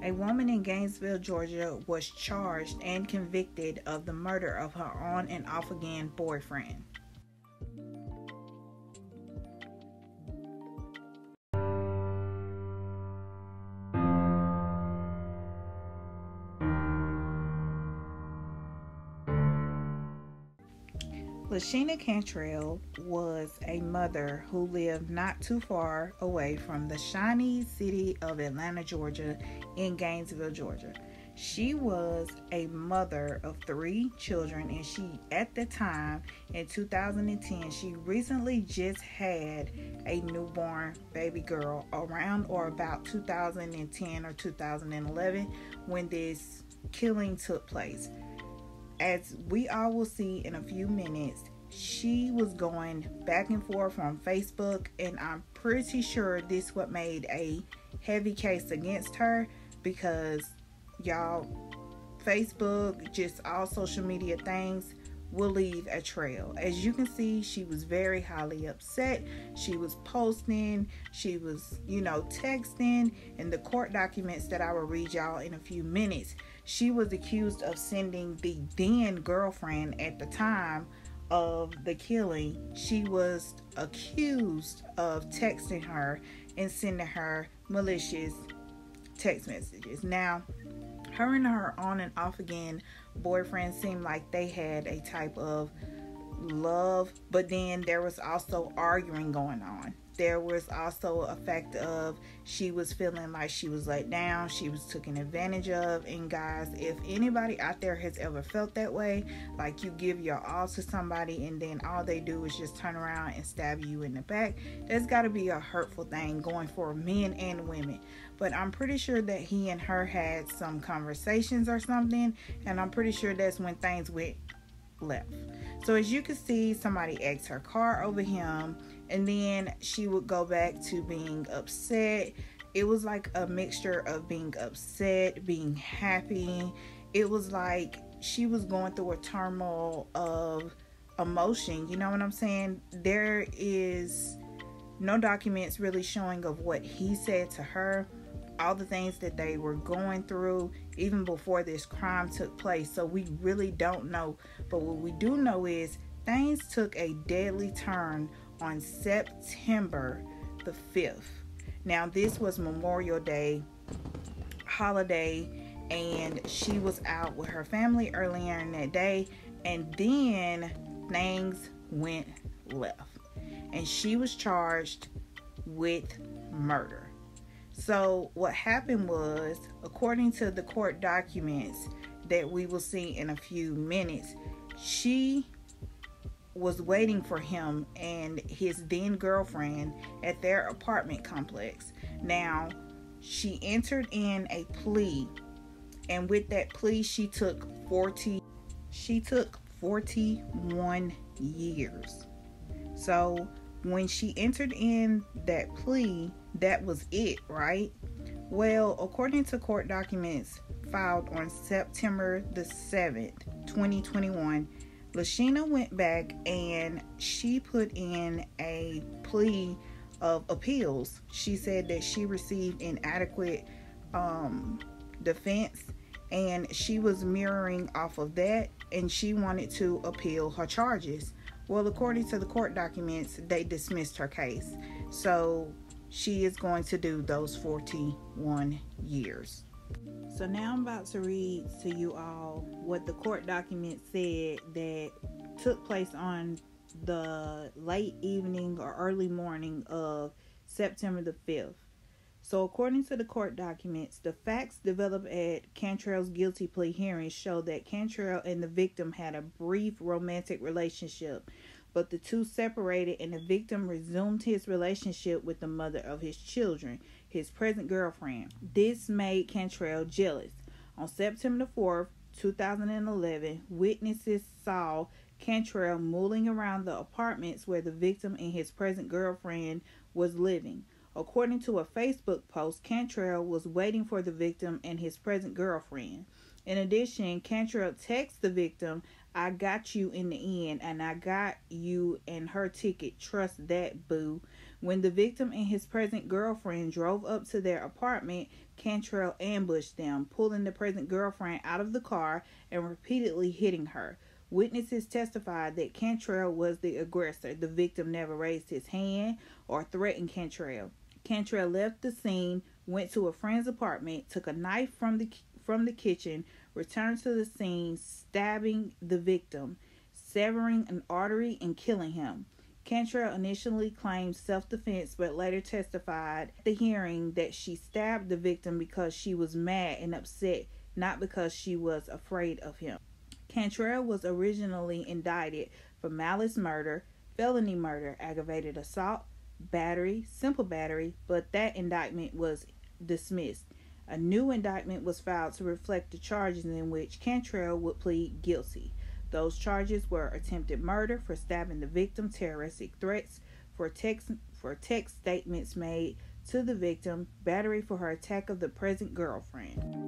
A woman in Gainesville, Georgia was charged and convicted of the murder of her on and off again boyfriend. Lashina Cantrell was a mother who lived not too far away from the shiny city of Atlanta, Georgia, in Gainesville, Georgia. She was a mother of 3 children, and she, at the time, in 2010, she recently just had a newborn baby girl around or about 2010 or 2011 when this killing took place. As we all will see in a few minutes, she was going back and forth on Facebook, and I'm pretty sure this what made a heavy case against her, because y'all, Facebook, just all social media things will leave a trail. As you can see, she was very highly upset. She was posting, she was, texting, and the court documents that I will read y'all in a few minutes. She was accused of sending the then girlfriend at the time of the killing. She was accused of texting her and sending her malicious text messages. Now, her and her on and off again boyfriend seemed like they had a type of love, but then there was also arguing going on. There was also a fact of she was feeling like she was let down, she was taken advantage of. And guys, if anybody out there has ever felt that way, like you give your all to somebody and then all they do is just turn around and stab you in the back, that's got to be a hurtful thing going for men and women. But I'm pretty sure that he and her had some conversations or something, and I'm pretty sure that's when things went left. So as you can see, somebody asked her car over him, and then she would go back to being upset. It was like a mixture of being upset, being happy. It was like she was going through a turmoil of emotion. You know what I'm saying? There is no documents really showing of what he said to her, all the things that they were going through even before this crime took place. So we really don't know. But what we do know is things took a deadly turn on September the 5th. Now, this was Memorial Day holiday, and she was out with her family earlier in that day, and then things went left, and she was charged with murder. So what happened was, according to the court documents that we will see in a few minutes, she was waiting for him and his then girlfriend at their apartment complex. Now, she entered in a plea, and with that plea, she took 41 years. So when she entered in that plea, that was it, right? Well, according to court documents filed on September the 7th, 2021, Lashina went back and she put in a plea of appeals. She said that she received inadequate defense, and she was mirroring off of that, and she wanted to appeal her charges. Well, according to the court documents, they dismissed her case. So she is going to do those 41 years. So now I'm about to read to you all what the court document said that took place on the late evening or early morning of September the 5th. So according to the court documents, the facts developed at Cantrell's guilty plea hearing show that Cantrell and the victim had a brief romantic relationship, but the two separated and the victim resumed his relationship with the mother of his children, his present girlfriend. This made Cantrell jealous. On September the 4th, 2011, witnesses saw Cantrell mulling around the apartments where the victim and his present girlfriend was living. According to a Facebook post, Cantrell was waiting for the victim and his present girlfriend. In addition, Cantrell texted the victim, "I got you in the end, and I got you and her ticket. Trust that, boo." When the victim and his present girlfriend drove up to their apartment, Cantrell ambushed them, pulling the present girlfriend out of the car and repeatedly hitting her. Witnesses testified that Cantrell was the aggressor. The victim never raised his hand or threatened Cantrell. Cantrell left the scene, went to a friend's apartment, took a knife from the kitchen, returned to the scene, stabbing the victim, severing an artery, and killing him. Cantrell initially claimed self-defense, but later testified at the hearing that she stabbed the victim because she was mad and upset, not because she was afraid of him. Cantrell was originally indicted for malice murder, felony murder, aggravated assault, battery, simple battery, but that indictment was dismissed. A new indictment was filed to reflect the charges in which Cantrell would plead guilty. Those charges were attempted murder for stabbing the victim, terroristic threats for text statements made to the victim, battery for her attack of the present girlfriend.